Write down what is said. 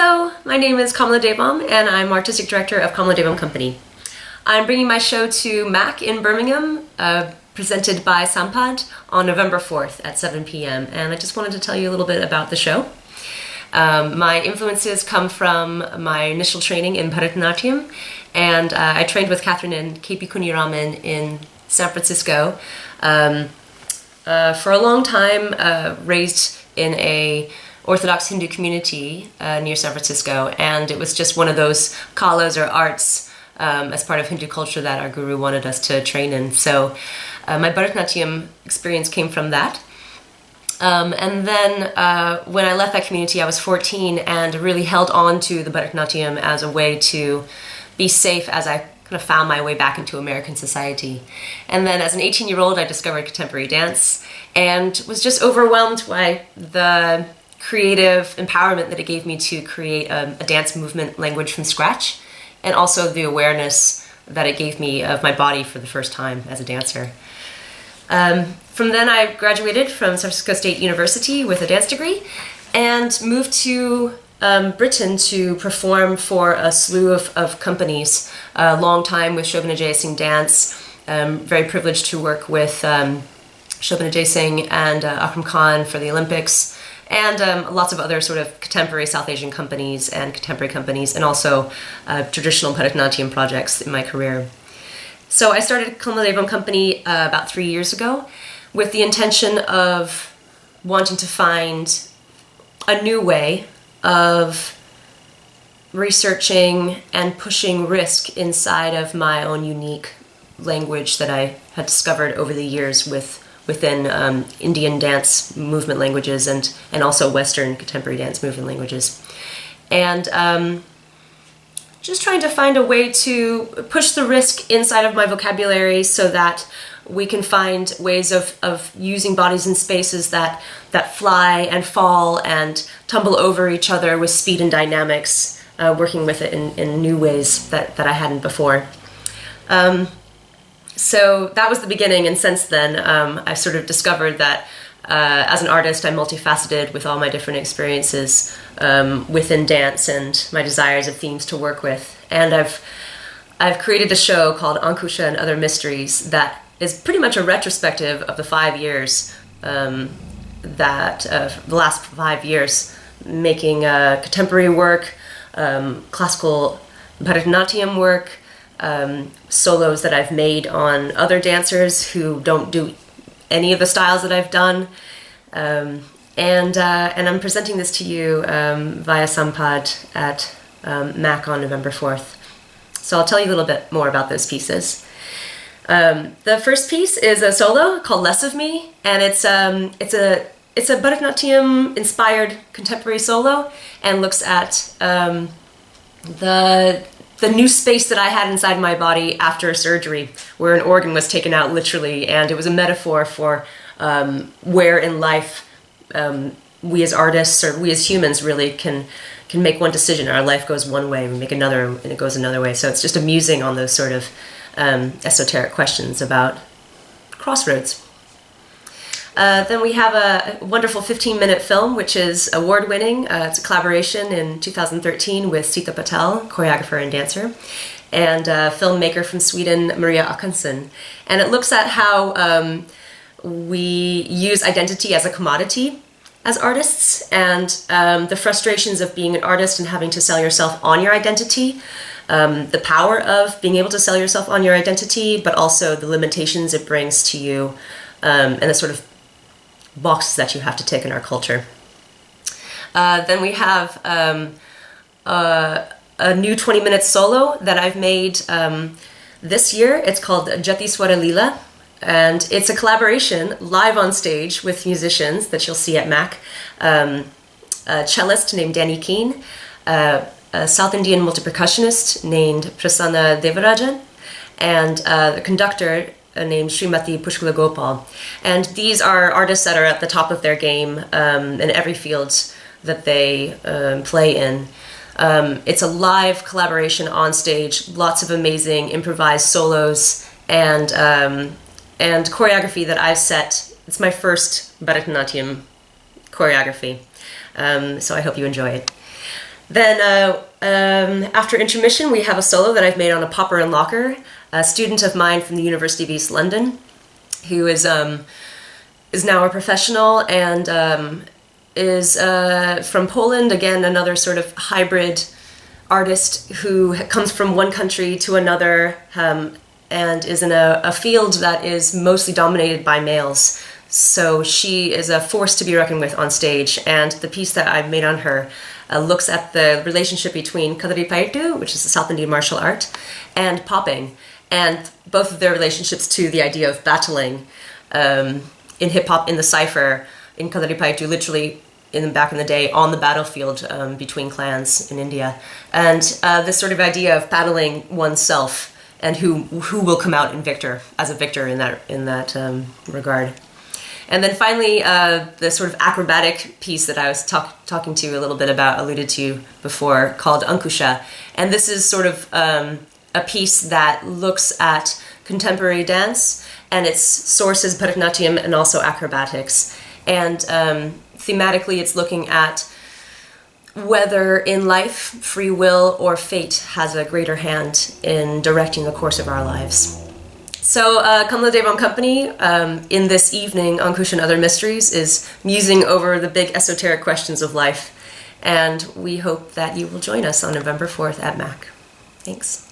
Hello, my name is Kamala Devam and I'm Artistic Director of Kamala Devam Company. I'm bringing my show to MAC in Birmingham, presented by Sampad on November 4th at 7 p.m. And I just wanted to tell you a little bit about the show. My influences come from my initial training in Bharatanatyam, and I trained with Catherine and KP Kuniraman in San Francisco for a long time, raised in a Orthodox Hindu community near San Francisco, and it was just one of those kalas or arts as part of Hindu culture that our guru wanted us to train in. So my Bharatanatyam experience came from that. And then when I left that community, I was 14 and really held on to the Bharatanatyam as a way to be safe as I kind of found my way back into American society. And then as an 18-year-old, I discovered contemporary dance and was just overwhelmed by the creative empowerment that it gave me to create a dance movement language from scratch, and also the awareness that it gave me of my body for the first time as a dancer. From then I graduated from San Francisco State University with a dance degree and moved to Britain to perform for a slew of companies. A long time with Shobhana Jay Singh Dance, very privileged to work with Shobhana Jay Singh and Akram Khan for the Olympics, and lots of other sort of contemporary South Asian companies and contemporary companies, and also traditional Bharatanatyam projects in my career. So I started Kamala Devam Company about 3 years ago with the intention of wanting to find a new way of researching and pushing risk inside of my own unique language that I had discovered over the years within Indian dance movement languages and also Western contemporary dance movement languages. And just trying to find a way to push the risk inside of my vocabulary so that we can find ways of using bodies in spaces that fly and fall and tumble over each other with speed and dynamics, working with it in new ways that I hadn't before. So that was the beginning, and since then I sort of discovered that as an artist I'm multifaceted with all my different experiences within dance and my desires of themes to work with. And I've created a show called Ankusha and Other Mysteries that is pretty much a retrospective of the 5 years the last 5 years making contemporary work, classical Bharatanatyam work, solos that I've made on other dancers who don't do any of the styles that I've done, and I'm presenting this to you via Sampad at MAC on November 4th. So I'll tell you a little bit more about those pieces. The first piece is a solo called Less of Me, and it's a Bharatanatyam inspired contemporary solo and looks at the new space that I had inside my body after surgery, where an organ was taken out literally, and it was a metaphor for where in life we as artists or we as humans really can make one decision. Our life goes one way, we make another, and it goes another way. So it's just a musing on those sort of esoteric questions about crossroads. Then we have a wonderful 15-minute film, which is award-winning. It's a collaboration in 2013 with Sita Patel, choreographer and dancer, and a filmmaker from Sweden, Maria Akansson. And it looks at how we use identity as a commodity as artists, and the frustrations of being an artist and having to sell yourself on your identity, the power of being able to sell yourself on your identity, but also the limitations it brings to you, and the sort of boxes that you have to tick in our culture. Then we have a new 20-minute solo that I've made this year. It's called Jati-Swara-Leela, and it's a collaboration live on stage with musicians that you'll see at MAC. A cellist named Danny Keane, a South Indian multi-percussionist named Prasanna Devarajan, and the conductor named Srimati Pushkala Gopal. And these are artists that are at the top of their game in every field that they play in. It's a live collaboration on stage, lots of amazing improvised solos and choreography that I've set. It's my first Bharatanatyam choreography, so I hope you enjoy it. Then after intermission, we have a solo that I've made on a popper and locker, a student of mine from the University of East London, who is now a professional and is from Poland, again, another sort of hybrid artist who comes from one country to another and is in a field that is mostly dominated by males. So she is a force to be reckoned with on stage, and the piece that I've made on her looks at the relationship between kadaripaitu, which is a South Indian martial art, and popping, and both of their relationships to the idea of battling in hip-hop, in the cypher, in kadaripaitu, literally back in the day on the battlefield between clans in India, and this sort of idea of battling oneself and who will come out as a victor in that regard. And then finally, the sort of acrobatic piece that I was talking to you a little bit about, alluded to before, called Ankusha. And this is sort of a piece that looks at contemporary dance and its sources, Bharatanatyam, and also acrobatics. And thematically, it's looking at whether in life, free will or fate has a greater hand in directing the course of our lives. So Kamala Devam Company, in this evening, Ankusha and Other Mysteries, is musing over the big esoteric questions of life. And we hope that you will join us on November 4th at MAC. Thanks.